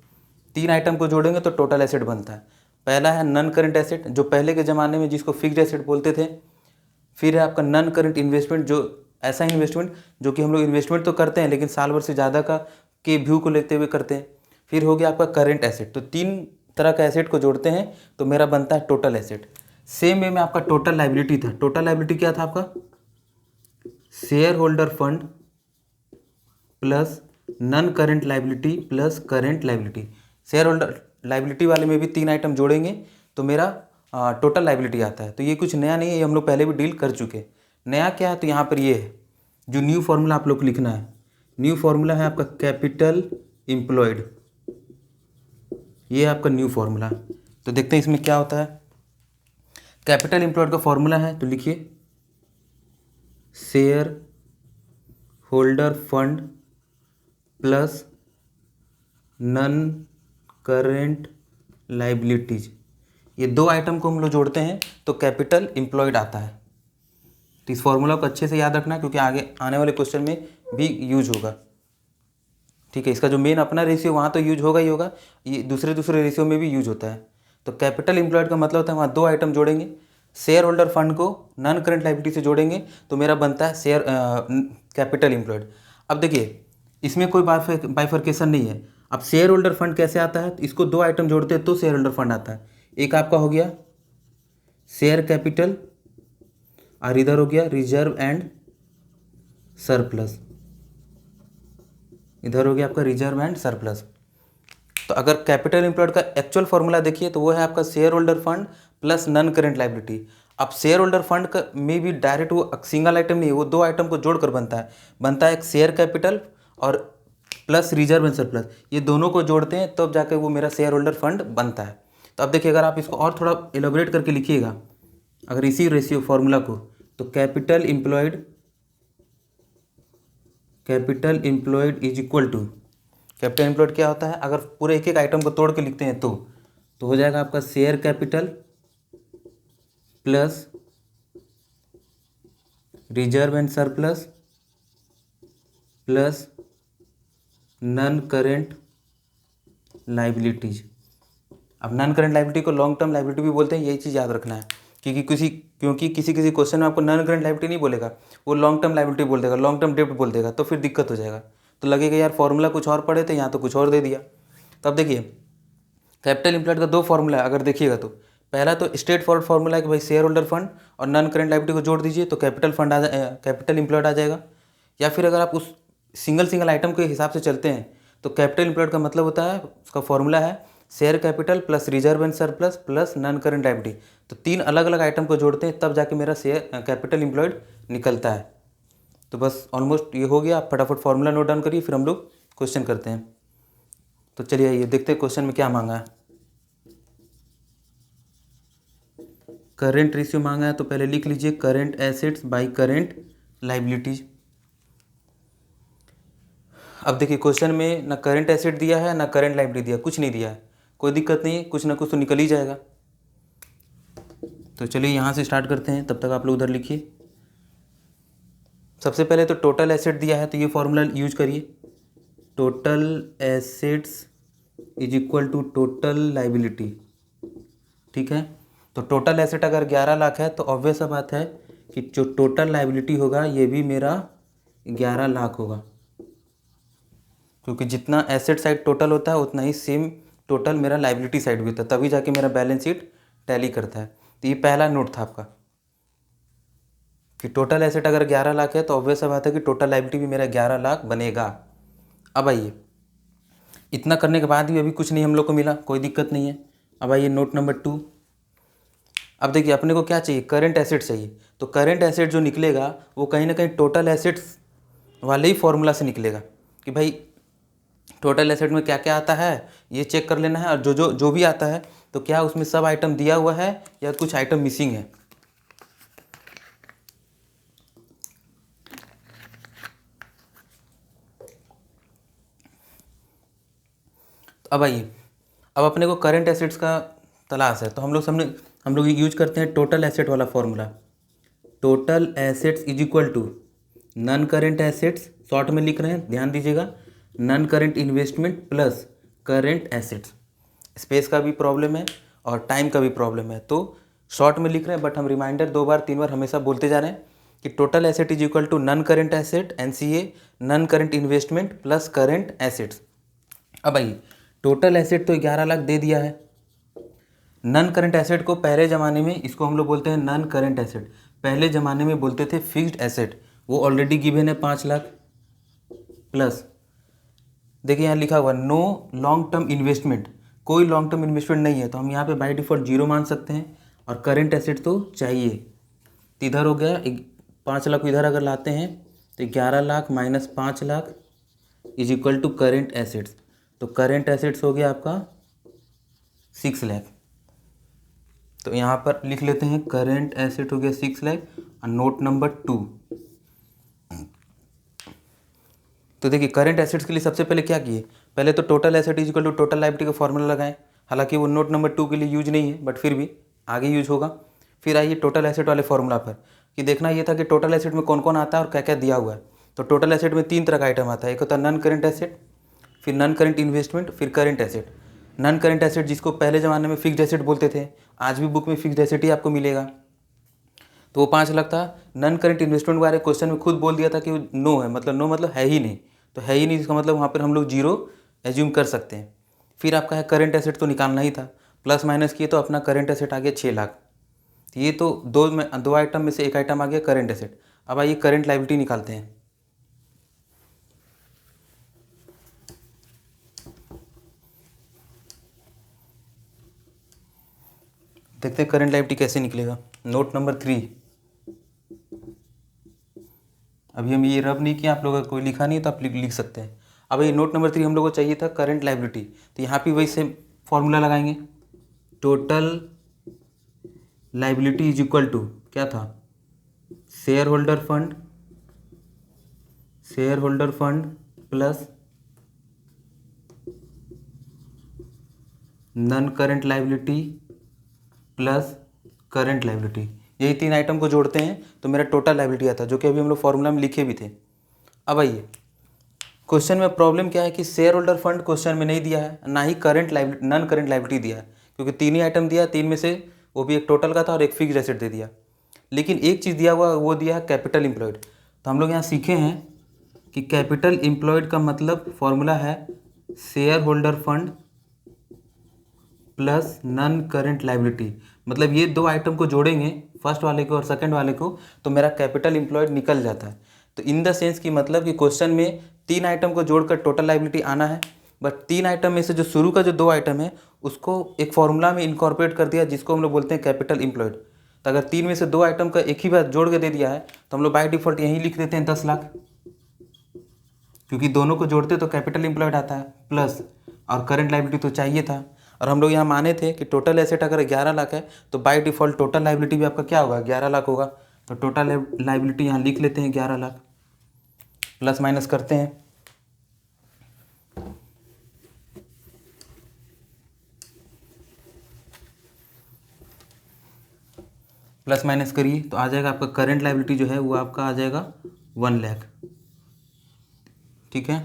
तीन आइटम को जोड़ेंगे तो टोटल एसेट बनता है। पहला है नन करेंट एसेट जो पहले के ज़माने में जिसको फिक्स्ड एसेट बोलते थे। फिर है आपका नन करेंट इन्वेस्टमेंट जो ऐसा इन्वेस्टमेंट जो कि हम लोग इन्वेस्टमेंट तो करते हैं लेकिन साल भर से ज़्यादा का के व्यू को लेते हुए करते हैं। फिर हो गया आपका करेंट एसेट। तो तीन तरह का एसेट को जोड़ते हैं तो मेरा बनता है टोटल एसेट। सेम वे में आपका टोटल लाइबिलिटी था। टोटल लाइबिलिटी क्या था आपका, shareholder fund plus non current liability plus current liability. Shareholder liability वाले में भी तीन आइटम जोड़ेंगे तो मेरा टोटल लाइबिलिटी आता है। तो ये कुछ नया नहीं है, ये हम लोग पहले भी डील कर चुके हैं। नया क्या है तो यहाँ पर ये है जो न्यू फार्मूला आप लोग को लिखना है। न्यू फार्मूला है आपका कैपिटल एम्प्लॉयड, ये है आपका न्यू फार्मूला। तो देखते हैं इसमें क्या होता है। कैपिटल एम्प्लॉयड का फॉर्मूला है तो लिखिए shareholder fund plus non current liabilities. ये दो आइटम को हम लोग जोड़ते हैं तो कैपिटल एम्प्लॉयड आता है। तो इस फॉर्मूला को अच्छे से याद रखना क्योंकि आगे आने वाले क्वेश्चन में भी यूज होगा। ठीक है, इसका जो मेन अपना रेशियो वहाँ तो यूज होगा ही होगा, ये दूसरे रेशियो में भी यूज होता है। तो कैपिटल एम्प्लॉयड का मतलब होता है वहाँ दो आइटम जोड़ेंगे, शेयर होल्डर फंड को नॉन करंट लायबिलिटी से जोड़ेंगे तो मेरा बनता है शेयर कैपिटल एम्प्लॉयड। अब देखिए इसमें कोई बाइफर्केशन नहीं है। अब शेयर होल्डर फंड कैसे आता है, तो इसको दो आइटम जोड़ते हैं तो शेयर होल्डर फंड आता है। एक आपका हो गया शेयर कैपिटल और इधर हो गया रिजर्व एंड सरप्लस, इधर हो गया आपका रिजर्व एंड सरप्लस। तो अगर कैपिटल एम्प्लॉयड का एक्चुअल फॉर्मूला देखिए तो वो है आपका shareholder fund plus non current liability. अब शेयर होल्डर फंड का में भी डायरेक्ट वो सिंगल आइटम नहीं है, वो दो आइटम को जोड़कर बनता है एक शेयर कैपिटल और प्लस रिजर्व एंड सरप्लस। ये दोनों को जोड़ते हैं तब तो जाकर वो मेरा शेयर होल्डर फंड बनता है। तो अब देखिए अगर आप इसको और थोड़ा एलोबरेट करके लिखिएगा अगर इसी रेशियो फॉर्मूला को, तो capital employed is equal to, capital employed क्या होता है अगर पूरे एक एक आइटम को तोड़ के लिखते हैं तो हो जाएगा आपका share capital plus reserve and surplus plus non current liabilities. अब नन करेंट लायबिलिटी को लॉन्ग टर्म लायबिलिटी भी बोलते हैं, यही चीज़ याद रखना है क्योंकि किसी क्वेश्चन में आपको नन करेंट लायबिलिटी नहीं बोलेगा, वो लॉन्ग टर्म लायबिलिटी बोल देगा, लॉन्ग टर्म डेब्ट बोल देगा, तो फिर दिक्कत हो जाएगा। तो लगेगा यार फॉर्मूला कुछ और पढ़े थे यहाँ तो कुछ और दे दिया। तो अब देखिए कैपिटल एम्प्लॉयड का दो फॉर्मूला अगर देखिएगा तो पहला तो स्ट्रेट फॉरवर्ड फॉर्मूला है कि भाई शेयर होल्डर फंड और नन करेंट लायबिलिटी को जोड़ दीजिए तो कैपिटल एम्प्लॉयड आ जाएगा। या फिर अगर आप उस सिंगल आइटम के हिसाब से चलते हैं तो कैपिटल एम्प्लॉयड का मतलब होता है, उसका फॉर्मूला है share capital plus reserve and surplus plus non current liability. तो तीन अलग अलग आइटम को जोड़ते हैं तब जाके मेरा शेयर कैपिटल एम्प्लॉयड निकलता है। तो बस ऑलमोस्ट ये हो गया, आप फटाफट फॉर्मूला नोट डाउन करिए फिर हम लोग क्वेश्चन करते हैं। तो चलिए ये देखते हैं क्वेश्चन में क्या मांगा है। करेंट रेशियो मांगा है तो पहले लिख लीजिए current assets by current liabilities. अब देखिए क्वेश्चन में ना करेंट एसेट दिया है ना करेंट लायबिलिटी दिया, कुछ नहीं दिया है, कोई दिक्कत नहीं है, कुछ ना कुछ तो निकल ही जाएगा। तो चलिए यहाँ से स्टार्ट करते हैं, तब तक आप लोग उधर लिखिए। सबसे पहले तो टोटल एसेट दिया है तो ये फॉर्मूला यूज करिए, total assets is equal to total liability. ठीक है, तो टोटल एसेट अगर 11 लाख है तो ऑब्वियस सा बात है कि जो टोटल लायबिलिटी होगा ये भी मेरा 11 लाख होगा, क्योंकि जितना एसेट साइड टोटल होता है उतना ही सेम टोटल मेरा लायबिलिटी साइड भी होता है, तभी जाके मेरा बैलेंस शीट टैली करता है। तो ये पहला नोट था आपका कि टोटल एसेट अगर 11 लाख है तो ऑब्वियस सा बात है कि टोटल लायबिलिटी भी मेरा 11 लाख बनेगा। अब आइए, इतना करने के बाद भी अभी कुछ नहीं हम लोग को मिला, कोई दिक्कत नहीं है। अब आइए नोट नंबर 2। अब देखिए अपने को क्या चाहिए, करंट एसेट चाहिए। तो करंट एसेट जो निकलेगा वो कहीं ना कहीं टोटल एसेट्स वाले ही फॉर्मूला से निकलेगा कि भाई टोटल एसेट में क्या क्या आता है ये चेक कर लेना है, और जो भी आता है तो क्या उसमें सब आइटम दिया हुआ है या कुछ आइटम मिसिंग है। अब आइए, अब अपने को करंट एसेट्स का तलाश है, तो हम लोग यूज करते हैं टोटल एसेट वाला formula. Total assets is equal to non current assets, short में लिख रहे हैं ध्यान दीजिएगा, non current investment plus current assets. Space का भी प्रॉब्लम है और टाइम का भी प्रॉब्लम है, तो शॉर्ट में लिख रहे हैं, बट हम रिमाइंडर 2 बार 3 बार हमेशा बोलते जा रहे हैं कि total asset is equal to non current asset NCA, non current investment plus current assets. अब आइए, टोटल एसेट तो 11 लाख दे दिया है। नन करेंट एसेट को पहले ज़माने में इसको हम लोग बोलते हैं नन करेंट एसेट, पहले ज़माने में बोलते थे फिक्स्ड एसेट, वो ऑलरेडी गिवन है 5 लाख। प्लस देखिए यहाँ लिखा हुआ नो लॉन्ग टर्म इन्वेस्टमेंट, कोई लॉन्ग टर्म इन्वेस्टमेंट नहीं है, तो हम यहाँ पे बाय डिफ़ॉल्ट 0 मान सकते हैं। और करेंट एसेट तो चाहिए, तो इधर हो गया 5 लाख को इधर अगर लाते हैं तो 11 lakh minus 5 lakh is equal to current assets. तो करेंट एसेट्स हो गया आपका 6 लाख। तो यहाँ पर लिख लेते हैं करेंट एसेट हो गया 6 लाख। और नोट नंबर 2, तो देखिए करंट एसेट्स के लिए सबसे पहले क्या किए, पहले तो total asset is equal to total liability का फॉर्मूला लगाएं। हालांकि वो नोट नंबर 2 के लिए यूज नहीं है, बट फिर भी आगे यूज होगा। फिर आइए टोटल एसेट वाले फॉर्मूला पर, कि देखना ये था कि टोटल एसेट में कौन कौन आता है और क्या क्या दिया हुआ है। तो टोटल एसेट में 3 तरह का आइटम आता है, एक होता है नन करेंट एसेट, फिर नन करेंट इन्वेस्टमेंट, फिर current asset. Non current asset जिसको पहले ज़माने में फिक्स्ड एसेट बोलते थे, आज भी बुक में फिक्स्ड एसेट ही आपको मिलेगा, तो वो 5 लाख था। नन करेंट इन्वेस्टमेंट बारे क्वेश्चन में खुद बोल दिया था कि नो है, मतलब नो मतलब है ही नहीं, तो है ही नहीं इसका मतलब वहाँ पर हम लोग 0 एज्यूम कर सकते हैं। फिर आपका है करंट एसेट, तो निकालना ही था, प्लस माइनस किए तो अपना करंट एसेट आ गया 6 लाख। तो ये तो दो आइटम में से एक आइटम आ गया करंट एसेट। अब आइए करंट लायबिलिटी निकालते हैं। देखते हैं करंट लायबिलिटी कैसे निकलेगा। नोट नंबर 3, अभी हम ये रब नहीं किया, आप लोगों का कोई लिखा नहीं तो आप लिख सकते हैं। अब ये नोट नंबर 3 हम लोग को चाहिए था करंट लायबिलिटी, तो यहाँ पे वही सेम फॉर्मूला लगाएंगे। Total liability is equal to क्या था, shareholder fund plus non current liability plus current liability. यही 3 आइटम को जोड़ते हैं तो मेरा टोटल लायबिलिटी आता है, जो कि अभी हम लोग फॉर्मूला में लिखे भी थे। अब आइए क्वेश्चन में प्रॉब्लम क्या है कि शेयर होल्डर फंड क्वेश्चन में नहीं दिया है, ना ही नन करंट लायबिलिटी दिया है, क्योंकि 3 ही आइटम दिया है, 3 में से वो भी एक टोटल का था और एक फिक्स्ड एसेट दे दिया। लेकिन एक चीज़ दिया हुआ वो दिया है कैपिटल एम्प्लॉयड। तो हम लोग यहाँ सीखे हैं कि कैपिटल एम्प्लॉयड का मतलब फॉर्मूला है shareholder fund plus non current liability. मतलब ये 2 आइटम को जोड़ेंगे, फर्स्ट वाले को और सेकंड वाले को, तो मेरा कैपिटल एम्प्लॉयड निकल जाता है। तो इन द सेंस कि मतलब कि क्वेश्चन में 3 आइटम को जोड़कर टोटल लायबिलिटी आना है, बट 3 आइटम में से जो शुरू का जो 2 आइटम है उसको एक फॉर्मूला में इनकॉर्पोरेट कर दिया, जिसको हम लोग बोलते हैं कैपिटल एम्प्लॉयड। तो अगर 3 में से 2 आइटम का एक ही बार जोड़ के दे दिया है तो हम लोग बाय डिफ़ॉल्ट यहीं लिख देते हैं 10 लाख, क्योंकि दोनों को जोड़ते तो कैपिटल एम्प्लॉयड आता है प्लस, और करंट लायबिलिटी तो चाहिए था। और हम लोग यहाँ माने थे कि टोटल एसेट अगर 11 लाख है तो बाय डिफ़ॉल्ट टोटल लायबिलिटी भी आपका क्या होगा, 11 लाख होगा। तो टोटल लायबिलिटी यहाँ लिख लेते हैं 11 लाख, प्लस माइनस करते हैं। प्लस माइनस करिए तो आ जाएगा आपका करंट लायबिलिटी जो है वो आपका आ जाएगा 1 लाख। ठीक है,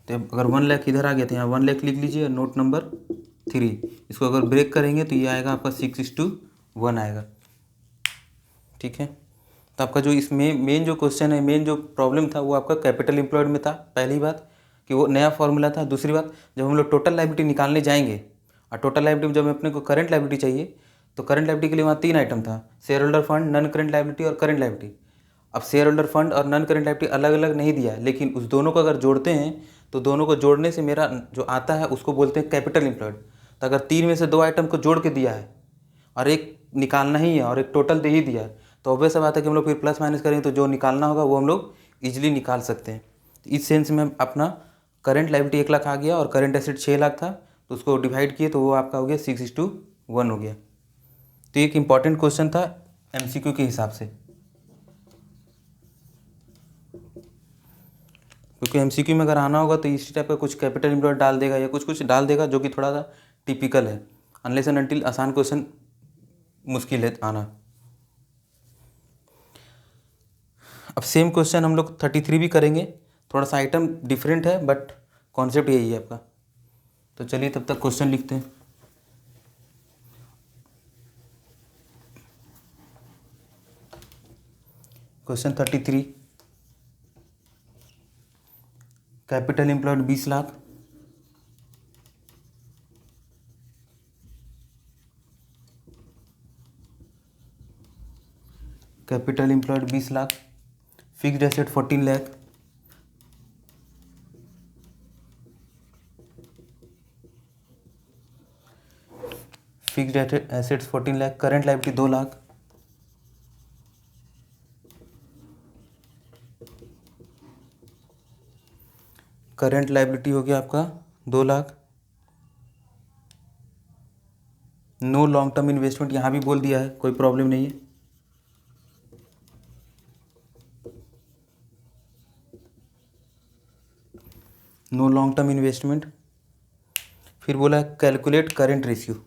तो अगर 1 लाख इधर आ गया तो यहाँ 1 लाख लिख लीजिए। नोट नंबर 3, इसको अगर ब्रेक करेंगे तो ये आएगा आपका 6:1 आएगा। ठीक है, तो आपका जो इसमें मेन जो क्वेश्चन है, मेन जो प्रॉब्लम था वो आपका कैपिटल एम्प्लॉयड में था। पहली बात कि वो नया फॉर्मूला था। दूसरी बात, जब हम लोग टोटल लायबिलिटी निकालने जाएंगे और टोटल लायबिलिटी में जब अपने को करंट लायबिलिटी चाहिए तो करंट लायबिलिटी के लिए वहाँ 3 आइटम था, shareholder fund, non current liability और करंट लायबिलिटी। अब शेयर होल्डर फंड और नॉन करंट लायबिलिटी अलग अलग नहीं दिया है, लेकिन उस दोनों को अगर जोड़ते हैं तो दोनों को जोड़ने से मेरा जो आता है उसको बोलते हैं कैपिटल एम्प्लॉयड। तो अगर 3 में से 2 आइटम को जोड़ के दिया है और एक निकालना ही है और एक टोटल दे ही दिया है, तो ऑब्वियस बात है कि हम लोग फिर प्लस माइनस करेंगे तो जो निकालना होगा वो हम लोग ईजिली निकाल सकते हैं। तो इस सेंस में अपना करंट लायबिलिटी 1 लाख आ गया और करंट एसेट 6 लाख था, तो उसको डिवाइड किए तो वो आपका हो गया 6:1 हो गया। तो एक इम्पॉर्टेंट क्वेश्चन था MCQ के हिसाब से, क्योंकि MCQ में अगर आना होगा तो इसी टाइप का कुछ कैपिटल एम्प्लॉयड डाल देगा या कुछ कुछ डाल देगा जो कि थोड़ा सा टिपिकल है, अनलेस एंड अनटिल आसान क्वेश्चन मुश्किल है आना। अब सेम क्वेश्चन हम लोग 33 भी करेंगे, थोड़ा सा आइटम डिफरेंट है बट कॉन्सेप्ट यही है आपका। तो चलिए तब तक क्वेश्चन लिखते हैं। Question 33, capital employed 20 lakh, capital employed 20 lakh, fixed asset 14 lakh, fixed assets 14 lakh, current liability 2 lakh, current liability हो गया आपका 2 lakh. No long term investment यहाँ भी बोल दिया है, कोई प्रॉब्लम नहीं है। No long term investment. फिर बोला है कैलकुलेट करेंट रेशियो।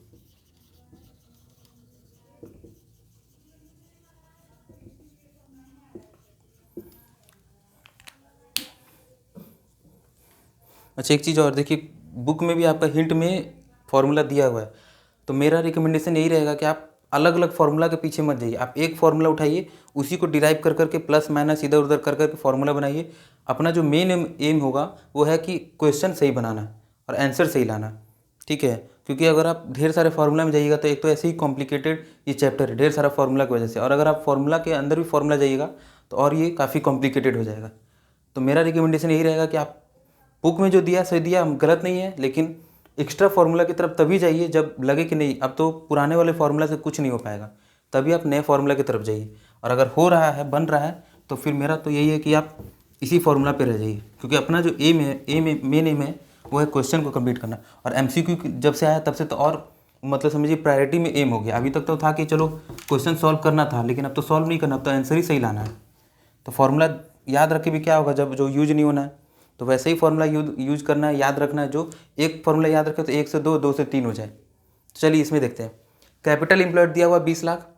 अच्छा एक चीज़ और देखिए, बुक में भी आपका हिंट में फॉर्मूला दिया हुआ है, तो मेरा रिकमेंडेशन यही रहेगा कि आप अलग अलग फार्मूला के पीछे मत जाइए, आप एक फार्मूला उठाइए, उसी को डिराइव कर करके प्लस माइनस इधर उधर कर करके फार्मूला बनाइए। अपना जो मेन एम होगा वो है कि क्वेश्चन सही बनाना और आंसर सही लाना, ठीक है। क्योंकि अगर आप ढेर सारे फार्मूला में जाइएगा तो एक तो ऐसे ही कॉम्प्लिकेटेड ये चैप्टर है ढेर सारा फार्मूला की वजह से, और अगर आप फार्मूला के अंदर भी फार्मूला जाइएगा तो और ये काफ़ी कॉम्प्लिकेटेड हो जाएगा। तो मेरा रिकमेंडेशन यही रहेगा कि आप बुक में जो दिया सही दिया, गलत नहीं है, लेकिन एक्स्ट्रा फार्मूला की तरफ तभी जाइए जब लगे कि नहीं अब तो पुराने वाले फार्मूला से कुछ नहीं हो पाएगा, तभी आप नए फार्मूला की तरफ जाइए। और अगर हो रहा है बन रहा है तो फिर मेरा तो यही है कि आप इसी फार्मूला पे रह जाइए, क्योंकि अपना जो मेन एम है वो है क्वेश्चन को कंप्लीट करना। और MCQ जब से आया तब से तो और मतलब समझिए प्रायोरिटी में एम हो गया। अभी तक तो था कि चलो क्वेश्चन सॉल्व करना था, लेकिन अब तो सॉल्व नहीं करना, अब तो आंसर ही सही लाना है। तो फार्मूला याद रखे भी क्या होगा जब जो यूज नहीं होना है, तो वैसे ही फार्मूला यूज करना है, याद रखना है। जो एक फार्मूला याद रखे तो 1 से 2, 2 से 3 हो जाए। चलिए इसमें देखते हैं। कैपिटल एम्प्लॉयड दिया हुआ 20 लाख,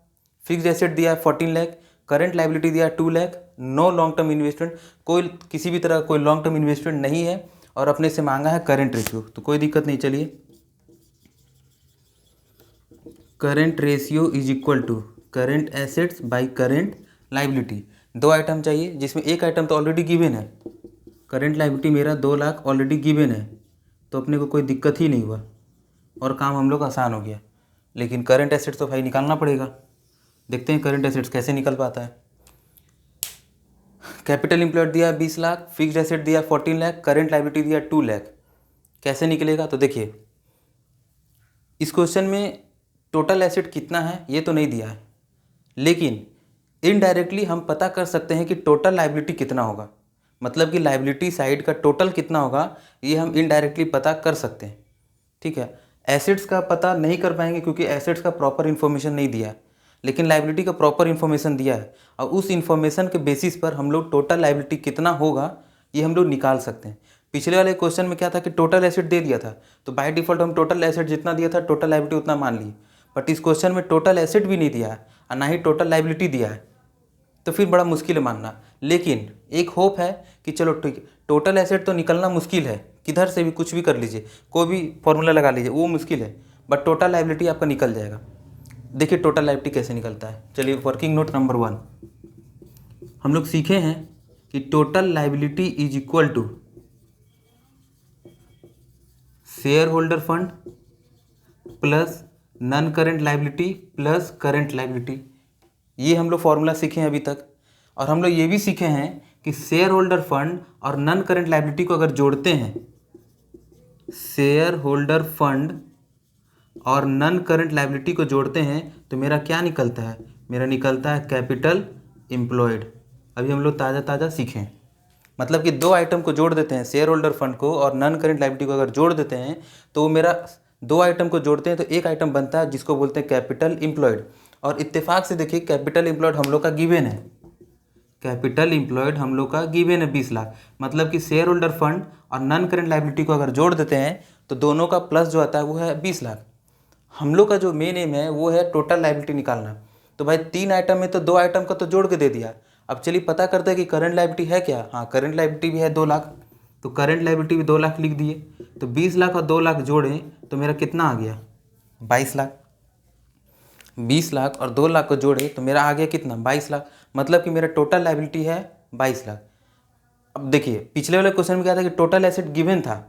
फिक्स्ड एसेट दिया है 14 लाख, करंट लायबिलिटी दिया है 2 lakh, no long term investment, कोई किसी भी तरह कोई लॉन्ग टर्म इन्वेस्टमेंट नहीं है, और अपने से मांगा है करंट रेशियो, तो कोई दिक्कत नहीं। चलिए current ratio is equal to current assets by current liability. 2 item चाहिए जिसमें एक आइटम तो ऑलरेडी गिवन है, करंट लायबिलिटी मेरा 2 लाख ऑलरेडी गिवन है, तो अपने को कोई दिक्कत ही नहीं हुआ और काम हम लोग आसान हो गया। लेकिन करंट एसेट्स तो भाई निकालना पड़ेगा, देखते हैं करंट एसेट्स कैसे निकल पाता है। कैपिटल एम्प्लॉयड दिया 20 लाख, फिक्स्ड एसेट दिया 14 लाख, करंट लायबिलिटी दिया 2 लाख, कैसे निकलेगा? तो देखिए इस क्वेश्चन में टोटल एसेट कितना है ये तो नहीं दिया है, लेकिन इनडायरेक्टली हम पता कर सकते हैं कि टोटल लायबिलिटी कितना होगा, मतलब कि लायबिलिटी साइड का टोटल कितना होगा ये हम इनडायरेक्टली पता कर सकते हैं, ठीक है। एसेट्स का पता नहीं कर पाएंगे क्योंकि एसेट्स का प्रॉपर इन्फॉर्मेशन नहीं दिया है, लेकिन लायबिलिटी का प्रॉपर इन्फॉर्मेशन दिया है, और उस इन्फॉर्मेशन के बेसिस पर हम लोग टोटल लायबिलिटी कितना होगा ये हम लोग निकाल सकते हैं। पिछले वाले क्वेश्चन में क्या था कि टोटल एसेट दे दिया था, तो बाय डिफॉल्ट हम टोटल एसेट जितना दिया था टोटल लायबिलिटी उतना मान लिए, बट इस क्वेश्चन में टोटल एसेट भी नहीं दिया है और ना ही टोटल लायबिलिटी दिया है, तो फिर बड़ा मुश्किल है मानना। लेकिन एक होप है कि चलो ठीक है, टोटल एसेट तो निकलना मुश्किल है, किधर से भी कुछ भी कर लीजिए, कोई भी फॉर्मूला लगा लीजिए, वो मुश्किल है, बट टोटल लायबिलिटी आपका निकल जाएगा। देखिए टोटल लायबिलिटी कैसे निकलता है। चलिए वर्किंग नोट नंबर 1 हम लोग सीखे हैं कि total liability is equal to shareholder fund plus non current liability plus current liability, ये हम लोग फॉर्मूला सीखे हैं अभी तक। और हम लोग ये भी सीखे हैं कि शेयर होल्डर फंड और नन करेंट लाइबिलिटी को अगर जोड़ते हैं, शेयर होल्डर फंड और नन करंट लाइबिलिटी को जोड़ते हैं तो मेरा क्या निकलता है, मेरा निकलता है कैपिटल एम्प्लॉयड। अभी हम लोग ताज़ा ताज़ा सीखें, मतलब कि दो आइटम को जोड़ देते हैं, शेयर होल्डर फंड को और नन करेंट लाइबिलिटी को अगर जोड़ देते हैं तो वो मेरा दो आइटम को जोड़ते हैं तो एक आइटम बनता है जिसको बोलते हैं कैपिटल एम्प्लॉयड। और इत्तेफाक से देखिए कैपिटल एम्प्लॉयड हम लोग का गिवन है, कैपिटल एम्प्लॉयड हम लोग का गिवन है 20 लाख। मतलब कि शेयर होल्डर फंड और नन करेंट लाइबिलिटी को अगर जोड़ देते हैं तो दोनों का प्लस जो आता है वो है 20 लाख। हम लोग का जो मेन एम है वो है टोटल लाइबिलिटी निकालना। तो भाई 3 आइटम में तो 2 आइटम का तो जोड़ के दे दिया। अब चलिए पता करते हैं कि करंट लाइबिलिटी है क्या। हाँ, करंट लाइबिलिटी भी है 2 लाख, तो करंट लाइबिलिटी भी 2 लाख लिख दिए। तो 20 लाख और 2 लाख जोड़ें तो मेरा कितना आ गया, 22 लाख। 20 लाख और 2 लाख को जोड़े तो मेरा आ गया कितना, 22 लाख। मतलब कि मेरा टोटल लाइबिलिटी है 22 लाख। अब देखिए पिछले वाले क्वेश्चन में क्या था कि टोटल एसेट गिवन था,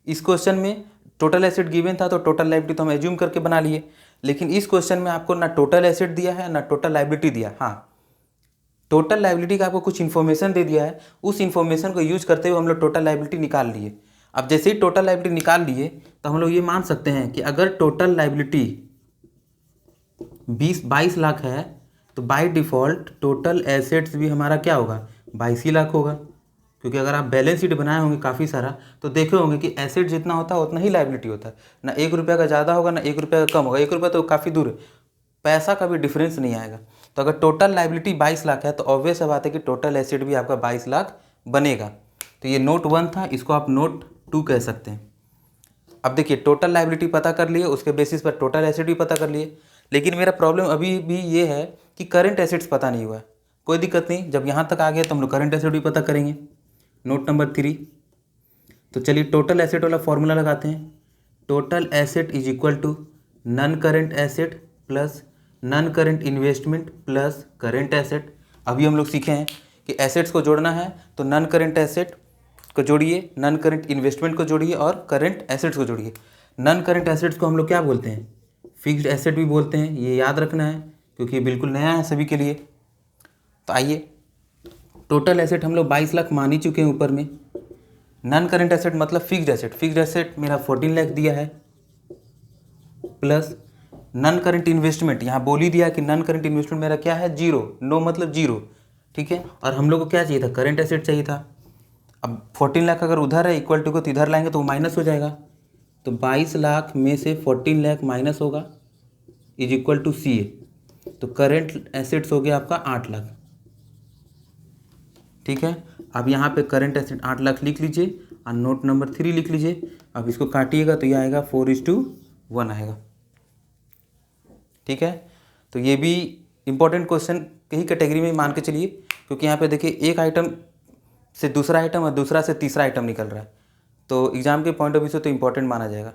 इस क्वेश्चन में टोटल एसेट गिवन था तो टोटल लाइबिलिटी तो हम एज्यूम करके बना लिए। लेकिन इस क्वेश्चन में आपको ना टोटल एसेट दिया है ना टोटल लाइबिलिटी दिया। हाँ, टोटल लाइबिलिटी का आपको कुछ इन्फॉर्मेशन दे दिया है, उस इन्फॉर्मेशन को यूज करते हुए हम लोग टोटल लाइबिलिटी निकाल लिए। अब जैसे ही टोटल लाइबिलिटी निकाल लिए तो हम लोग ये मान सकते हैं कि अगर टोटल लाइबिलिटी 22 लाख है तो बाय डिफ़ॉल्ट टोटल एसेट्स भी हमारा क्या होगा, 22 ही लाख होगा। क्योंकि अगर आप बैलेंस शीट बनाए होंगे काफ़ी सारा तो देखे होंगे कि एसेट जितना होता है उतना ही लाइबिलिटी होता है, ना 1 रुपये का ज़्यादा होगा ना 1 रुपये का कम होगा। 1 रुपये तो काफ़ी दूर है, पैसा का भी डिफरेंस नहीं आएगा। तो अगर टोटल लाइबिलिटी 22 लाख है तो ऑब्वियस बात है कि टोटल एसेट भी आपका 22 लाख बनेगा। तो ये नोट 1 था, इसको आप नोट 2 कह सकते हैं। अब देखिए टोटल लाइबिलिटी पता कर लिए, उसके बेसिस पर टोटल एसेट भी पता कर लिए। लेकिन मेरा प्रॉब्लम अभी भी ये है कि करंट एसेट्स पता नहीं हुआ है। कोई दिक्कत नहीं, जब यहाँ तक आ गया तो हम लोग करंट एसेट भी पता करेंगे। नोट नंबर 3, तो चलिए टोटल एसेट वाला फॉर्मूला लगाते हैं। Total asset is equal to non current asset plus non current investment plus current asset. अभी हम लोग सीखे हैं कि एसेट्स को जोड़ना है तो नन करेंट एसेट को जोड़िए, नन करेंट इन्वेस्टमेंट को जोड़िए और करेंट एसेट्स को जोड़िए। नन करेंट एसेट्स को हम लोग क्या बोलते हैं, फिक्स्ड एसेट भी बोलते हैं, ये याद रखना है क्योंकि ये बिल्कुल नया है सभी के लिए। तो आइए टोटल एसेट हम लोग 22 लाख मान ही चुके हैं ऊपर में। नन करेंट एसेट मतलब फिक्स्ड एसेट, फिक्स्ड एसेट मेरा 14 लाख दिया है प्लस नन करेंट इन्वेस्टमेंट, यहाँ बोल ही दिया कि नन करेंट इन्वेस्टमेंट मेरा क्या है, जीरो, नो मतलब जीरो, ठीक है। और हम लोग को क्या चाहिए था, करेंट एसेट चाहिए था। अब 14 लाख अगर उधर है इक्वल टू को तो इधर लाएंगे तो वो माइनस हो जाएगा। तो 22 लाख में से 14 लाख माइनस होगा इज इक्वल टू सी ए। तो करेंट एसेट्स हो गया आपका 8 लाख, ठीक है। अब यहाँ पे करंट एसेट 8 लाख लिख लीजिए और नोट नंबर 3 लिख लीजिए। अब इसको काटिएगा तो ये आएगा 4:1 आएगा, ठीक है। तो ये भी इम्पोर्टेंट क्वेश्चन कहीं कैटेगरी में मान के चलिए, क्योंकि यहाँ पे देखिए एक आइटम से दूसरा आइटम और दूसरा से तीसरा आइटम निकल रहा है, तो एग्जाम के पॉइंट ऑफ व्यू से तो इम्पोर्टेंट माना जाएगा।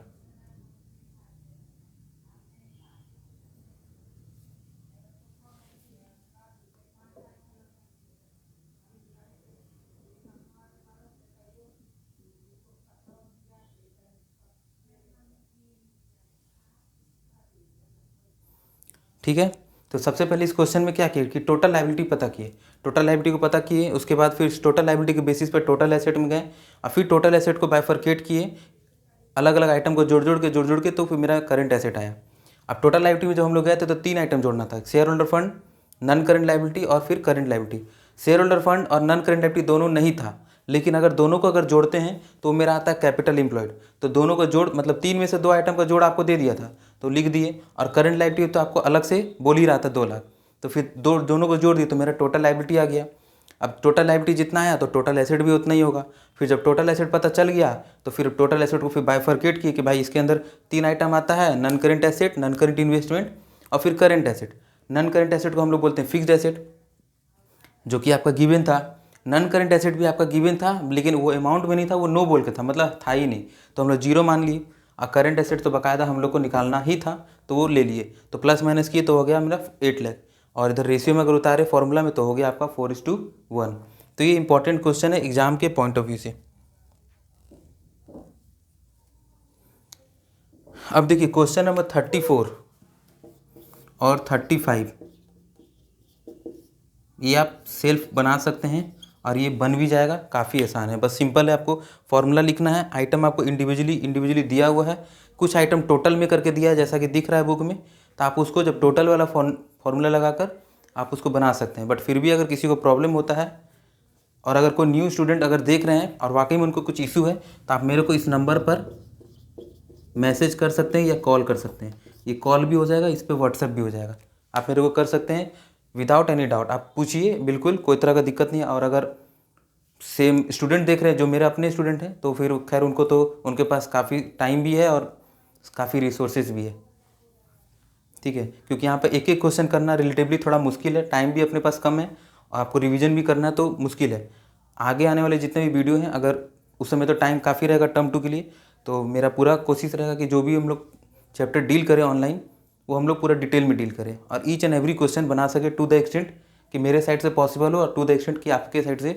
ठीक है, तो सबसे पहले इस क्वेश्चन में क्या किया कि टोटल लाइबिलिटी पता किए, टोटल लाइबिलिटी को पता किए, उसके बाद फिर टोटल लाइबिलिटी के बेसिस पर टोटल एसेट में गए और फिर टोटल एसेट को बाइफरकेट किए, अलग अलग आइटम को जोड़ के तो फिर मेरा करंट एसेट आया। अब टोटल लाइबिलिटी में जब हम लोग गए थे तो 3 आइटम जोड़ना था, shareholder fund, non current liability और फिर current liability. Shareholder fund और नन करंट लाइबिलिटी दोनों नहीं था, लेकिन अगर दोनों को अगर जोड़ते हैं तो मेरा आता है कैपिटल एम्प्लॉयड। तो दोनों का जोड़ मतलब 3 में से 2 आइटम का जोड़ आपको दे दिया था तो लिख दिए, और करंट लाइबिलिटी तो आपको अलग से बोल ही रहा था 2 लाख, तो फिर दोनों को जोड़ दिए तो मेरा टोटल लाइबिलिटी आ गया। अब टोटल लाइबिलिटी जितना आया तो टोटल एसेट भी उतना ही होगा। फिर जब टोटल एसेट पता चल गया तो फिर टोटल एसेट को फिर बाइफरकेट किए कि भाई इसके अंदर 3 आइटम आता है, non current asset, non current investment और फिर current asset. Non current asset को हम लोग बोलते हैं फिक्स्ड एसेट, जो कि आपका गिवन था। नन करेंट एसेट भी आपका गिवन था, लेकिन वो अमाउंट में नहीं था, वो नो बोल के था, मतलब था ही नहीं, तो हम लोग जीरो मान लिए। और करंट एसेट तो बाकायदा हम लोग को निकालना ही था तो वो ले लिए, तो प्लस माइनस किए तो हो गया मेरा 8 लाख, और इधर रेशियो में अगर उतारे फॉर्मूला में तो हो गया आपका 4:1। तो ये इंपॉर्टेंट क्वेश्चन है एग्जाम के पॉइंट ऑफ व्यू से। अब देखिए क्वेश्चन नंबर 34 और 35 ये आप सेल्फ बना सकते हैं और ये बन भी जाएगा, काफ़ी आसान है। बस सिंपल है, आपको फॉर्मूला लिखना है। आइटम आपको इंडिविजुअली दिया हुआ है, कुछ आइटम टोटल में करके दिया है जैसा कि दिख रहा है बुक में, तो आप उसको जब टोटल वाला फॉर्मूला लगाकर आप उसको बना सकते हैं। बट फिर भी अगर किसी को प्रॉब्लम होता है और अगर कोई न्यू स्टूडेंट अगर देख रहे हैं और वाकई में उनको कुछ इशू है, तो आप मेरे को इस नंबर पर मैसेज कर सकते हैं या कॉल कर सकते हैं। ये कॉल भी हो जाएगा, इस पर व्हाट्सएप भी हो जाएगा, आप मेरे को कर सकते हैं विदाउट एनी डाउट। आप पूछिए, बिल्कुल कोई तरह का दिक्कत नहीं है। और अगर सेम स्टूडेंट देख रहे हैं जो मेरे अपने स्टूडेंट हैं, तो फिर खैर उनको तो उनके पास काफ़ी टाइम भी है और काफ़ी रिसोर्सेज भी है, ठीक है। क्योंकि यहाँ पे एक एक क्वेश्चन करना रिलेटिवली थोड़ा मुश्किल है, टाइम भी अपने पास कम है और आपको रिवीजन भी करना है तो मुश्किल है। आगे आने वाले जितने भी वीडियो हैं, अगर उस समय तो टाइम काफ़ी रहेगा टर्म 2 के लिए, तो मेरा पूरा कोशिश रहेगा कि जो भी हम लोग चैप्टर डील करें ऑनलाइन, वो हम लोग पूरा डिटेल में डील करें और ईच एंड एवरी क्वेश्चन बना सके टू द एक्सटेंट कि मेरे साइड से पॉसिबल हो और टू द एक्सटेंट कि आपके साइड से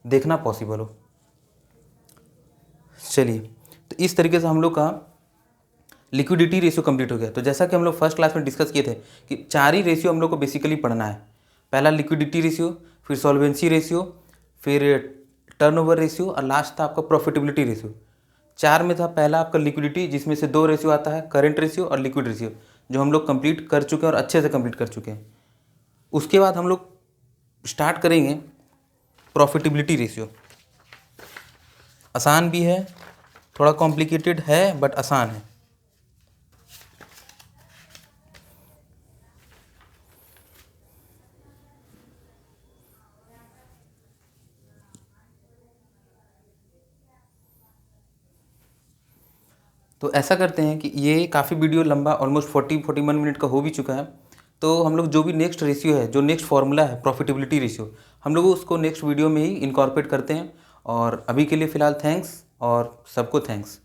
देखना पॉसिबल हो। चलिए, तो इस तरीके से हम लोग का लिक्विडिटी रेशियो कंप्लीट हो गया। तो जैसा कि हम लोग फर्स्ट क्लास में डिस्कस किए थे कि 4 ही रेशियो हम लोग को बेसिकली पढ़ना है। पहला लिक्विडिटी रेशियो, फिर सॉल्वेंसी रेशियो, फिर टर्नओवर रेशियो और लास्ट था आपका प्रॉफिटेबिलिटी रेशियो। 4 में था पहला आपका लिक्विडिटी, जिसमें से 2 रेशियो आता है, करंट रेशियो और लिक्विड रेशियो, जो हम लोग कंप्लीट कर चुके हैं और अच्छे से कंप्लीट कर चुके हैं। उसके बाद हम लोग स्टार्ट करेंगे प्रॉफिटेबिलिटी रेशियो। आसान भी है, थोड़ा कॉम्प्लिकेटेड है बट आसान है। तो ऐसा करते हैं कि ये काफ़ी वीडियो लंबा ऑलमोस्ट 41 मिनट का हो भी चुका है। तो हम लोग जो भी नेक्स्ट रेशियो है, जो नेक्स्ट फार्मूला है प्रॉफिटेबिलिटी रेशियो, हम लोग उसको नेक्स्ट वीडियो में ही इनकॉर्पोरेट करते हैं। और अभी के लिए फ़िलहाल थैंक्स और सबको थैंक्स।